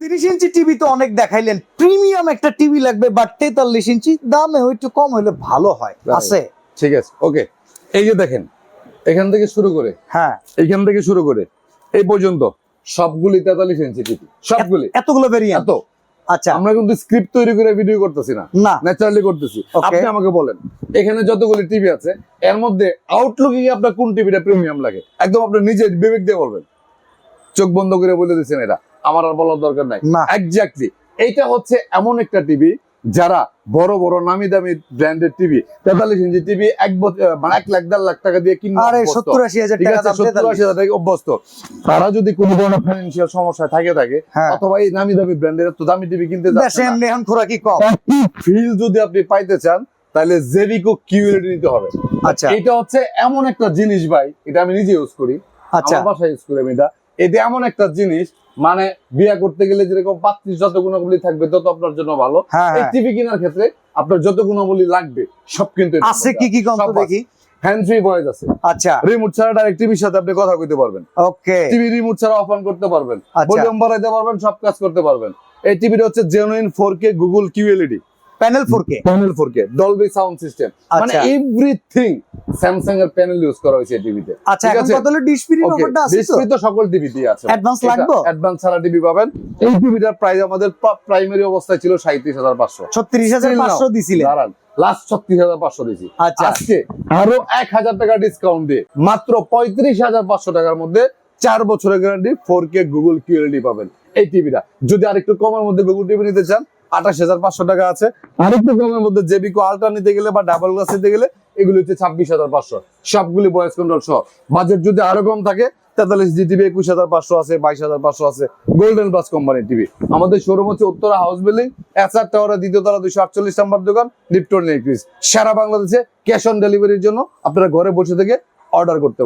30 inch TV তো অনেক দেখাইলেন, premium একটা টিভি লাগবে বাট 43 ইঞ্চি, দামে একটু কম হলে ভালো হয়, আছে? ঠিক আছে, ওকে। এই যে দেখেন, এখান থেকে শুরু করে, হ্যাঁ, এইখান থেকে শুরু করে এই পর্যন্ত সবগুলি 43 ইঞ্চি টিভি, সবগুলি। এতগুলো ভেরিয়েন্ট? এত। আচ্ছা, আমরা কিন্তু স্ক্রিপ্ট তৈরি করে ভিডিও করতেছি না, না ন্যাচারালি করতেছি। Okay. আপনি আমাকে বলেন, এখানে যতগুলি টিভি আছে এর মধ্যে আউটলুকিং এ আপনার কোন টিভিটা প্রিমিয়াম লাগে, একদম আপনি নিজে বিবেক দিয়ে বলবেন। চোখ বন্ধ করে বলে দিচ্ছেন, এটা আমার আর বলার দরকার নাই। না। এক্স্যাক্টলি, এইটা হচ্ছে এমন একটা টিভি যারা বড় বড় নামি দামি ব্র্যান্ডের TV, 43 inch TV 1 lakh 1.5 lakh টাকা দিয়ে কিনবে, আরে 70-80 হাজার টাকা দাম, 70-80 হাজার টাকা অভ্যস্ত। তারা যদি কোনো ধরনের ফাইন্যান্সিয়াল সমস্যা থাকে হ্যাঁ। অথবা এই নামি দামি ব্র্যান্ডের তো দামি টিভি কিনতে যাচ্ছেন দেশে না, এমনি এখন খোরাকি কম। ফিল যদি আপনি পাইতে চান তাহলে জেবিকো কিউএলইডি নিতে হবে। আচ্ছা এটা হচ্ছে এমন একটা জিনিস ভাই, এটা আমি নিজে ইউজ করি, আচ্ছা, আমার বাসায় ইউজ করি আমি এটা। এটা এমন একটা জিনিস, মানে বিয়ে করতে গেলে যেরকম 35 যত গুণাবলী থাকবে তত আপনার জন্য ভালো। হ্যাঁ এই হ্যাঁ। টিভি কেনার ক্ষেত্রে আপনার যত গুণাবলী লাগবে সব কিন্তু এটার আছে মধ্যে কি কি কম সব তো আছে। দেখি। হ্যান্ড ফ্রি ভয়েস আছে, আচ্ছা, রিমোট ছাড়া ডাইরেক্ট টিভির সাথে আপনি কথা কইতে পারবেন, ওকে, টিভি রিমোট ছাড়া অফ অন করতে পারবেন, আচ্ছা। ভলিউম বাড়াইতে পারবেন, সব কাজ করতে পারবেন। এই টিভিটা হচ্ছে genuine 4K Google QLED panel 4K, panel 4K Dolby sound system, মানে আচ্ছা। এভরিথিং স্যামসাং এর প্যানেল ইউজ করা হয়েছে টিভিতে। আচ্ছা, এখন কত হলো ডিশ ফ্রি অফারটা আছে তো? ডিসপ্লে তো সকল টিভিতে আছে, অ্যাডভান্স লাগবে? অ্যাডভান্স ছাড়া টিভি পাবেন। এই টিভিটার প্রাইস আমাদের প্রাইমারি অবস্থায় ছিল 37500, 36,500 দিছিলেন, দাঁড়ান, লাস্ট 36500 দিছি। আচ্ছা। আজকে আরো 1000 টাকা ডিসকাউন্ট দিয়ে মাত্র 35500 টাকার মধ্যে 4 বছরের গ্যারান্টি 4K গুগল কিউএলইডি পাবেন এই টিভিটা। যদি আরেকটু কমের মধ্যে গুগল টিভি নিতে চান 28500 টাকা আছে। আরেকটু কমের মধ্যে জেবিকো আলট্রা নিতে গেলে বা ডাবল গ্লাস নিতে গেলে এগুলো হচ্ছে 26500, সবগুলি ভয়েস কন্ট্রোল সহ। বাজেট যদি আরো কম থাকে 43 জি টিভি 21500 আছে, 22500 আছে, গোল্ডেন প্লাস কোম্পানির টিভি। আমাদের শোরুম হচ্ছে উত্তরা হাউস বিল্ডিং, এসআর টাওয়ারের দ্বিতীয় তলা 248 নম্বর দোকান, লিফটন নেক্রিস। সারা বাংলাদেশে ক্যাশ অন ডেলিভারির জন্য আপনারা ঘরে বসে থেকে অর্ডার করতে পারেন।